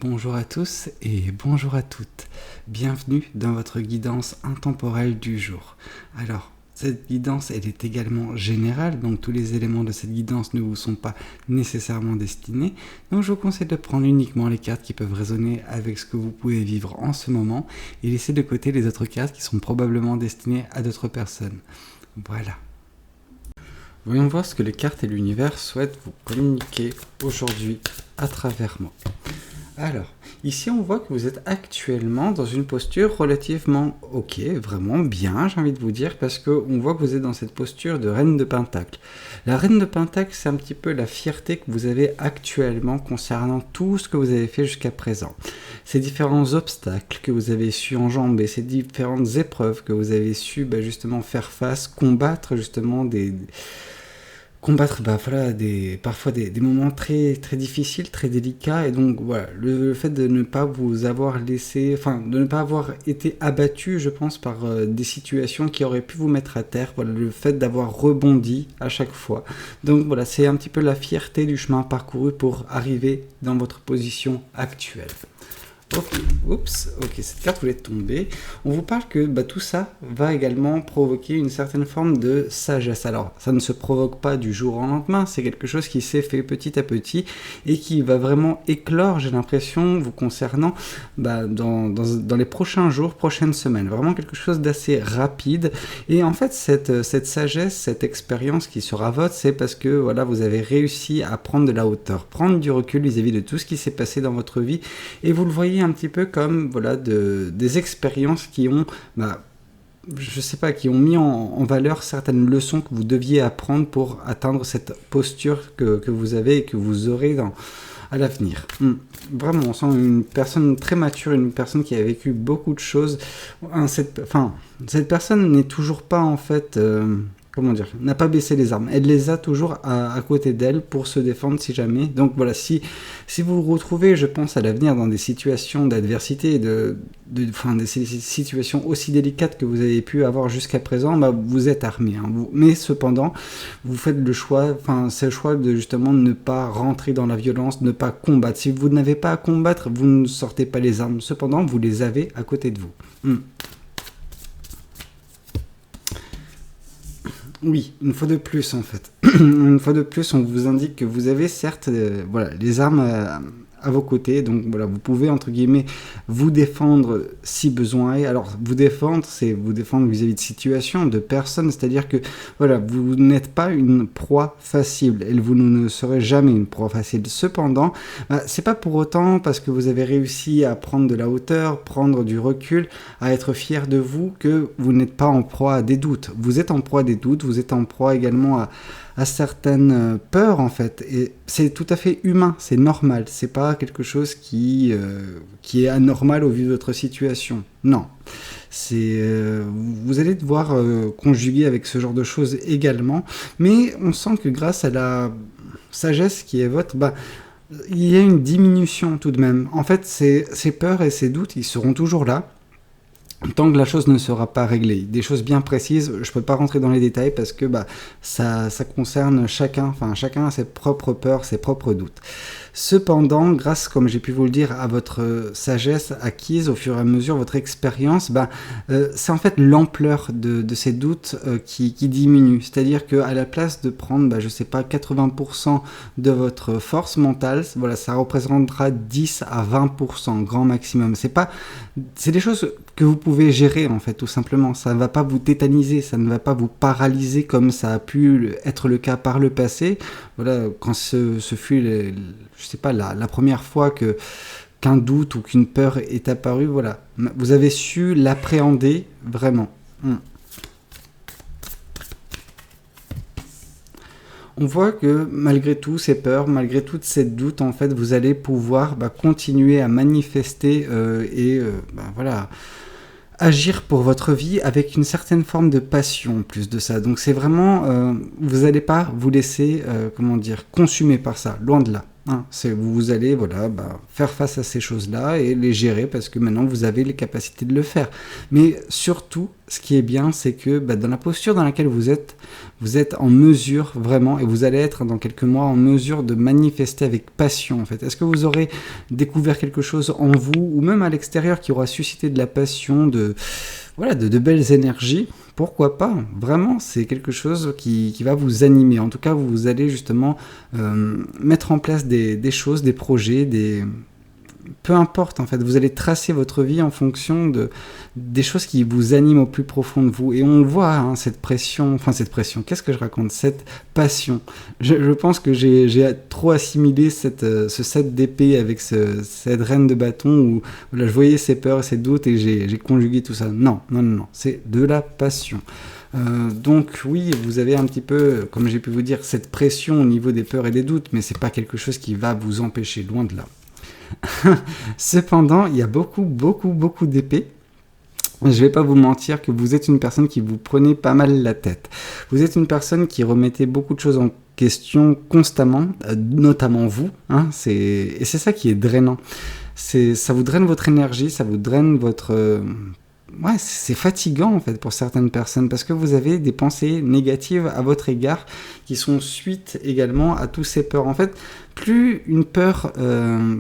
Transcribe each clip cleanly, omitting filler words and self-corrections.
Bonjour à tous et bonjour à toutes. Bienvenue dans votre guidance intemporelle du jour. Alors, cette guidance, elle est également générale, donc tous les éléments de cette guidance ne vous sont pas nécessairement destinés. Donc je vous conseille de prendre uniquement les cartes qui peuvent résonner avec ce que vous pouvez vivre en ce moment et laisser de côté les autres cartes qui sont probablement destinées à d'autres personnes. Voilà. Voyons voir ce que les cartes et l'univers souhaitent vous communiquer aujourd'hui à travers moi. Alors, ici on voit que vous êtes actuellement dans une posture relativement ok, vraiment bien, j'ai envie de vous dire, parce qu'on voit que vous êtes dans cette posture de reine de Pentacle. La reine de Pentacle, c'est un petit peu la fierté que vous avez actuellement concernant tout ce que vous avez fait jusqu'à présent. Ces différents obstacles que vous avez su enjamber, ces différentes épreuves que vous avez su justement faire face, combattre justement parfois des moments très, très difficiles, très délicats, et donc voilà, le fait de ne pas vous avoir laissé, de ne pas avoir été abattu, je pense, par des situations qui auraient pu vous mettre à terre, voilà, le fait d'avoir rebondi à chaque fois. Donc voilà, c'est un petit peu la fierté du chemin parcouru pour arriver dans votre position actuelle. Ok, cette carte voulait tomber. On vous parle que tout ça va également provoquer une certaine forme de sagesse. Alors, ça ne se provoque pas du jour au lendemain, c'est quelque chose qui s'est fait petit à petit et qui va vraiment éclore, j'ai l'impression, vous concernant dans les prochains jours, prochaines semaines. Vraiment quelque chose d'assez rapide. Et en fait, cette sagesse, cette expérience qui sera votre, c'est parce que voilà, vous avez réussi à prendre de la hauteur, prendre du recul vis-à-vis de tout ce qui s'est passé dans votre vie, et vous le voyez un petit peu comme des expériences qui ont qui ont mis en valeur certaines leçons que vous deviez apprendre pour atteindre cette posture que vous avez et que vous aurez à l'avenir. Vraiment, on sent une personne très mature, une personne qui a vécu beaucoup de choses. Cette personne n'est toujours pas en fait... n'a pas baissé les armes. Elle les a toujours à côté d'elle pour se défendre si jamais. Donc voilà, si vous vous retrouvez, je pense, à l'avenir dans des situations d'adversité, des situations aussi délicates que vous avez pu avoir jusqu'à présent, vous êtes armé. Mais cependant, vous faites c'est le choix de justement ne pas rentrer dans la violence, ne pas combattre. Si vous n'avez pas à combattre, vous ne sortez pas les armes. Cependant, vous les avez à côté de vous. Oui, une fois de plus en fait. Une fois de plus, on vous indique que vous avez certes les armes à vos côtés, donc voilà, vous pouvez entre guillemets vous défendre si besoin est. Alors vous défendre, c'est vous défendre vis-à-vis de situations, de personnes, c'est-à-dire que voilà, vous n'êtes pas une proie facile, et vous ne serez jamais une proie facile. Cependant, c'est pas pour autant parce que vous avez réussi à prendre de la hauteur, prendre du recul, à être fier de vous, que vous n'êtes pas en proie à des doutes. Vous êtes en proie à des doutes, vous êtes en proie également à certaines peurs en fait, et c'est tout à fait humain, c'est normal, c'est pas quelque chose qui est anormal au vu de votre situation, non, vous allez devoir conjuguer avec ce genre de choses également, mais on sent que grâce à la sagesse qui est votre, il y a une diminution tout de même. En fait, ces peurs et ces doutes, ils seront toujours là, tant que la chose ne sera pas réglée. Des choses bien précises, je ne peux pas rentrer dans les détails parce que ça concerne chacun a ses propres peurs, ses propres doutes. Cependant, grâce, comme j'ai pu vous le dire, à votre sagesse acquise au fur et à mesure, votre expérience, c'est en fait l'ampleur de ces doutes qui diminue. C'est-à-dire qu'à la place de prendre, 80% de votre force mentale, voilà, ça représentera 10 à 20% grand maximum. C'est des choses que vous pouvez gérer en fait, tout simplement. Ça ne va pas vous tétaniser, ça ne va pas vous paralyser comme ça a pu être le cas par le passé. Voilà, quand ce fut la première fois qu'un doute ou qu'une peur est apparue, voilà, vous avez su l'appréhender vraiment. On voit que malgré tout ces peurs, malgré toutes ces doutes, en fait, vous allez pouvoir continuer à manifester agir pour votre vie avec une certaine forme de passion, plus de ça. Donc c'est vraiment, vous n'allez pas vous laisser, consumer par ça, loin de là. Hein. Vous allez voilà, faire face à ces choses-là et les gérer parce que maintenant vous avez les capacités de le faire. Mais surtout, ce qui est bien, c'est que dans la posture dans laquelle vous êtes en mesure vraiment, et vous allez être dans quelques mois en mesure de manifester avec passion en fait. Est-ce que vous aurez découvert quelque chose en vous ou même à l'extérieur qui aura suscité de la passion, de belles énergies? Pourquoi pas? Vraiment, c'est quelque chose qui va vous animer. En tout cas, vous allez justement mettre en place des choses, des projets, peu importe en fait, vous allez tracer votre vie en fonction des choses qui vous animent au plus profond de vous. Et on voit cette pression, qu'est-ce que je raconte? Cette passion. Je pense que j'ai trop assimilé ce set d'épée avec cette reine de bâton où là, je voyais ses peurs et ses doutes et j'ai conjugué tout ça. Non, c'est de la passion. Donc oui, vous avez un petit peu, comme j'ai pu vous dire, cette pression au niveau des peurs et des doutes, mais c'est pas quelque chose qui va vous empêcher, loin de là. Cependant, il y a beaucoup d'épées. Je ne vais pas vous mentir que vous êtes une personne qui vous prenez pas mal la tête. Vous êtes une personne qui remettez beaucoup de choses en question constamment, notamment vous. Et c'est ça qui est drainant. Ça vous draine votre énergie, ça vous draine votre... Ouais, c'est fatigant en fait pour certaines personnes parce que vous avez des pensées négatives à votre égard qui sont suite également à tous ces peurs. En fait, plus une peur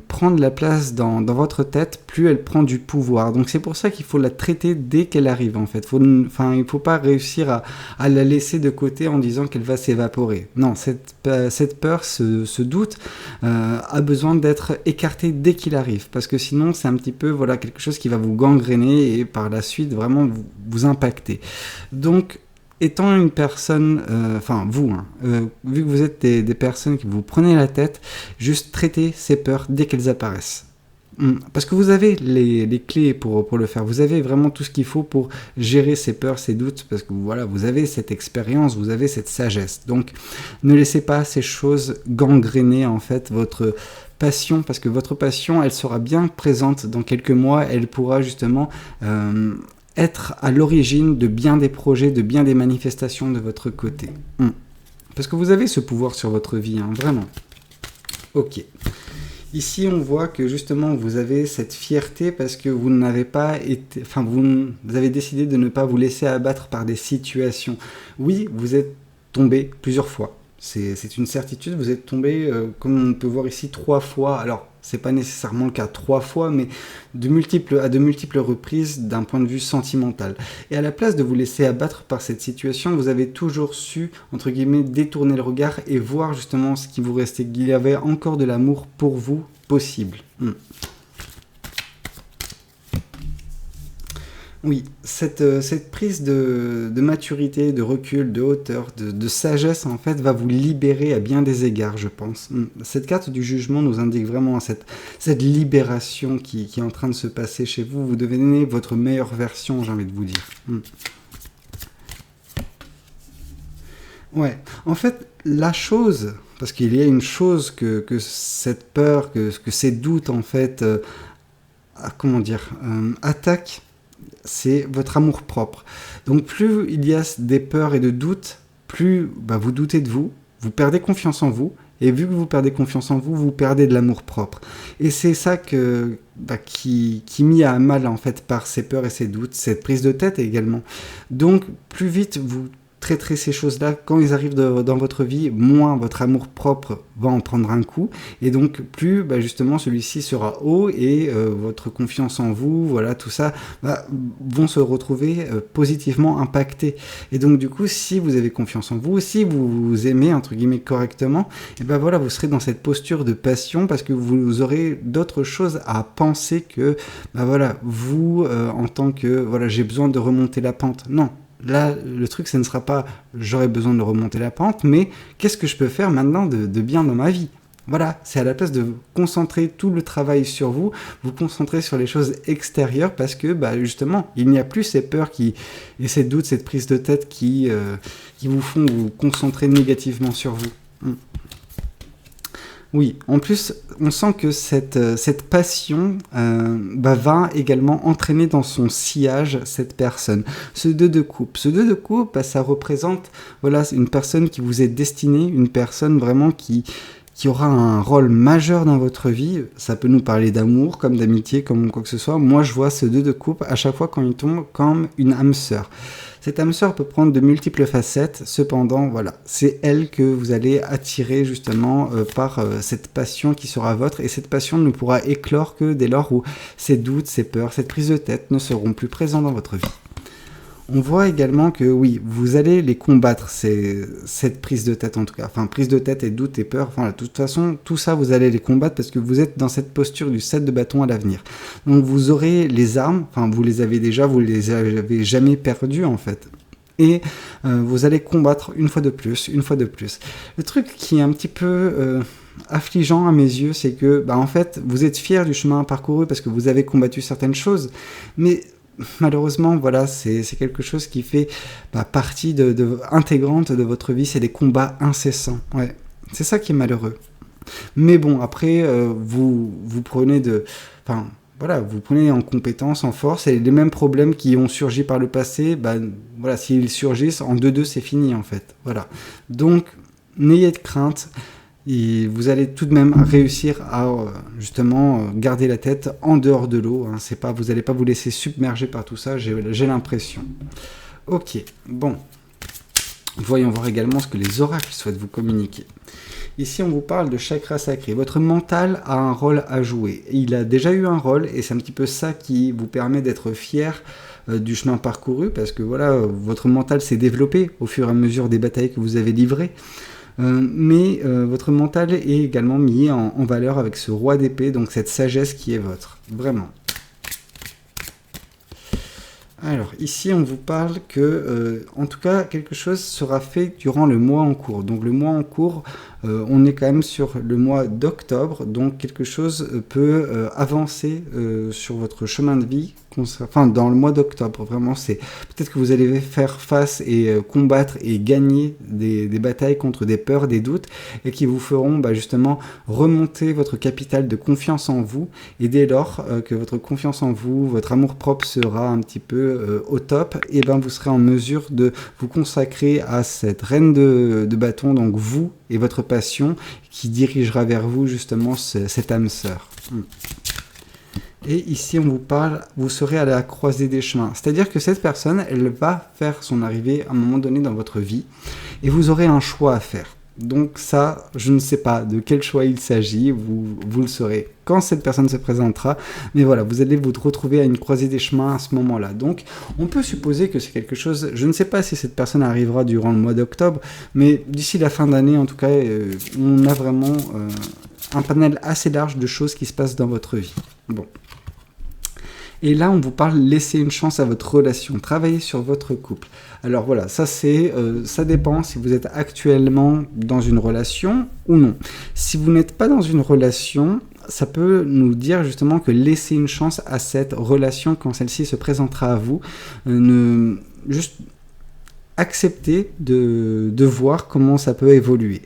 prend de la place dans votre tête, plus elle prend du pouvoir. Donc c'est pour ça qu'il faut la traiter dès qu'elle arrive en fait. Il ne faut pas réussir à la laisser de côté en disant qu'elle va s'évaporer. Non, cette peur, ce doute a besoin d'être écarté dès qu'il arrive parce que sinon c'est un petit peu quelque chose qui va vous gangréner et par la suite vraiment vous impacter. Donc étant une personne, vu que vous êtes des personnes qui vous prenez la tête, juste traitez ces peurs dès qu'elles apparaissent. Parce que vous avez les clés pour le faire, vous avez vraiment tout ce qu'il faut pour gérer ces peurs, ces doutes, parce que vous avez cette expérience, vous avez cette sagesse. Donc ne laissez pas ces choses gangréner en fait votre passion, parce que votre passion, elle sera bien présente dans quelques mois, elle pourra justement... être à l'origine de bien des projets, de bien des manifestations de votre côté. Parce que vous avez ce pouvoir sur votre vie, vraiment. Ok. Ici, on voit que justement, vous avez cette fierté parce que vous n'avez pas été... vous avez décidé de ne pas vous laisser abattre par des situations. Oui, vous êtes tombé plusieurs fois. C'est une certitude, vous êtes tombé, comme on peut voir ici, 3 fois. Alors, c'est pas nécessairement le cas 3 fois, mais à de multiples reprises d'un point de vue sentimental. Et à la place de vous laisser abattre par cette situation, vous avez toujours su, entre guillemets, détourner le regard et voir justement ce qui vous restait, qu'il y avait encore de l'amour pour vous possible. Oui, cette prise de maturité, de recul, de hauteur, de sagesse, en fait, va vous libérer à bien des égards, je pense. Cette carte du jugement nous indique vraiment cette libération qui est en train de se passer chez vous. Vous devenez votre meilleure version, j'ai envie de vous dire. Ouais, en fait, la chose, parce qu'il y a une chose que cette peur, que ces doutes, en fait, attaquent, c'est votre amour-propre. Donc plus il y a des peurs et de doutes, plus vous doutez de vous, vous perdez confiance en vous, et vu que vous perdez confiance en vous, vous perdez de l'amour-propre. Et c'est ça qui est mis à mal en fait par ces peurs et ces doutes, cette prise de tête également. Donc plus vite vous traiterez ces choses-là, quand ils arrivent dans votre vie, moins votre amour-propre va en prendre un coup, et donc plus justement celui-ci sera haut, et votre confiance en vous, tout ça, vont se retrouver positivement impactés. Et donc du coup, si vous avez confiance en vous, si vous vous aimez, entre guillemets, correctement, et vous serez dans cette posture de passion, parce que vous aurez d'autres choses à penser que, vous, en tant que, j'ai besoin de remonter la pente. Non. Là, le truc, ce ne sera pas « j'aurais besoin de remonter la pente », mais « qu'est-ce que je peux faire maintenant de bien dans ma vie ?» Voilà, c'est à la place de concentrer tout le travail sur vous, vous concentrer sur les choses extérieures parce que, justement, il n'y a plus ces peurs et ces doutes, cette prise de tête qui vous font vous concentrer négativement sur vous. Oui, en plus, on sent que cette passion va également entraîner dans son sillage cette personne. Ce 2 de coupe, ça représente une personne qui vous est destinée, une personne vraiment qui qui aura un rôle majeur dans votre vie. Ça peut nous parler d'amour, comme d'amitié, comme quoi que ce soit. Moi, je vois ce 2 de coupe à chaque fois quand il tombe comme une âme sœur. Cette âme sœur peut prendre de multiples facettes, cependant, voilà, c'est elle que vous allez attirer justement par cette passion qui sera vôtre, et cette passion ne pourra éclore que dès lors où ces doutes, ces peurs, cette prise de tête ne seront plus présents dans votre vie. On voit également que oui, vous allez les combattre, cette prise de tête en tout cas. Enfin, prise de tête et doute et peur, enfin, de toute façon, tout ça, vous allez les combattre parce que vous êtes dans cette posture du 7 de bâton à l'avenir. Donc, vous aurez les armes, enfin, vous les avez déjà, vous les avez jamais perdues en fait. Et vous allez combattre une fois de plus, une fois de plus. Le truc qui est un petit peu affligeant à mes yeux, c'est que, en fait, vous êtes fier du chemin parcouru parce que vous avez combattu certaines choses, mais malheureusement, voilà, c'est quelque chose qui fait partie intégrante de votre vie, c'est des combats incessants. Ouais, c'est ça qui est malheureux. Mais bon, après, vous prenez vous prenez en compétence, en force, et les mêmes problèmes qui ont surgi par le passé, voilà, s'ils surgissent, en 2-2, c'est fini, en fait. Voilà. Donc, n'ayez de crainte. Et vous allez tout de même réussir à justement garder la tête en dehors de l'eau. Hein. Vous n'allez pas vous laisser submerger par tout ça, j'ai l'impression. Ok, bon. Voyons voir également ce que les oracles souhaitent vous communiquer. Ici, on vous parle de chakra sacré. Votre mental a un rôle à jouer. Il a déjà eu un rôle, et c'est un petit peu ça qui vous permet d'être fier du chemin parcouru, parce que voilà, votre mental s'est développé au fur et à mesure des batailles que vous avez livrées. Mais votre mental est également mis en valeur avec ce roi d'épée, donc cette sagesse qui est votre. Vraiment. Alors, ici, on vous parle que, en tout cas, quelque chose sera fait durant le mois en cours. Donc, le mois en cours, on est quand même sur le mois d'octobre, donc quelque chose peut avancer sur votre chemin de vie, enfin, dans le mois d'octobre. Vraiment, c'est peut-être que vous allez faire face et combattre et gagner des batailles contre des peurs, des doutes, et qui vous feront justement remonter votre capital de confiance en vous, et dès lors que votre confiance en vous, votre amour-propre sera un petit peu au top, et vous serez en mesure de vous consacrer à cette reine de bâton, donc vous et votre passion, qui dirigera vers vous justement cette âme sœur. Et ici, on vous parle, vous serez à la croisée des chemins. C'est-à-dire que cette personne, elle va faire son arrivée à un moment donné dans votre vie, et vous aurez un choix à faire. Donc ça, je ne sais pas de quel choix il s'agit, vous le saurez quand cette personne se présentera, mais voilà, vous allez vous retrouver à une croisée des chemins à ce moment-là. Donc, on peut supposer que c'est quelque chose, je ne sais pas si cette personne arrivera durant le mois d'octobre, mais d'ici la fin d'année, en tout cas, on a vraiment un panel assez large de choses qui se passent dans votre vie. Bon. Et là, on vous parle laisser une chance à votre relation, travailler sur votre couple. Alors voilà, ça dépend si vous êtes actuellement dans une relation ou non. Si vous n'êtes pas dans une relation, ça peut nous dire justement que laisser une chance à cette relation quand celle-ci se présentera à vous. Juste accepter de voir comment ça peut évoluer.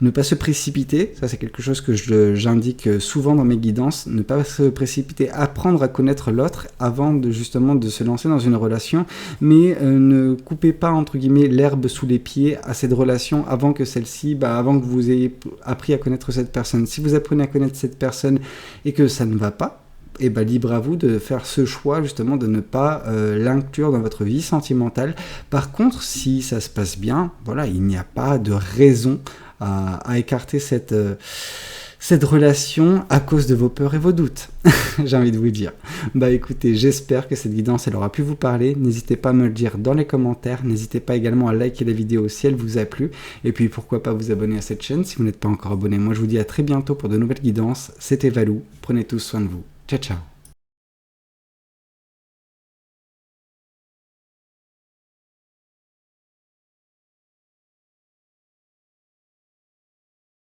Ne pas se précipiter, ça c'est quelque chose que j'indique souvent dans mes guidances, ne pas se précipiter, apprendre à connaître l'autre avant justement de se lancer dans une relation, mais ne coupez pas entre guillemets l'herbe sous les pieds à cette relation avant que celle-ci, avant que vous ayez appris à connaître cette personne. Si vous apprenez à connaître cette personne et que ça ne va pas, libre à vous de faire ce choix justement de ne pas l'inclure dans votre vie sentimentale. Par contre, si ça se passe bien, voilà, il n'y a pas de raison à écarter cette relation à cause de vos peurs et vos doutes, j'ai envie de vous dire. Écoutez, j'espère que cette guidance elle aura pu vous parler. N'hésitez pas à me le dire dans les commentaires, n'hésitez pas également à liker la vidéo si elle vous a plu, et puis pourquoi pas vous abonner à cette chaîne si vous n'êtes pas encore abonné. Moi je vous dis à très bientôt pour de nouvelles guidances. C'était Valou, prenez tous soin de vous. Ciao ciao.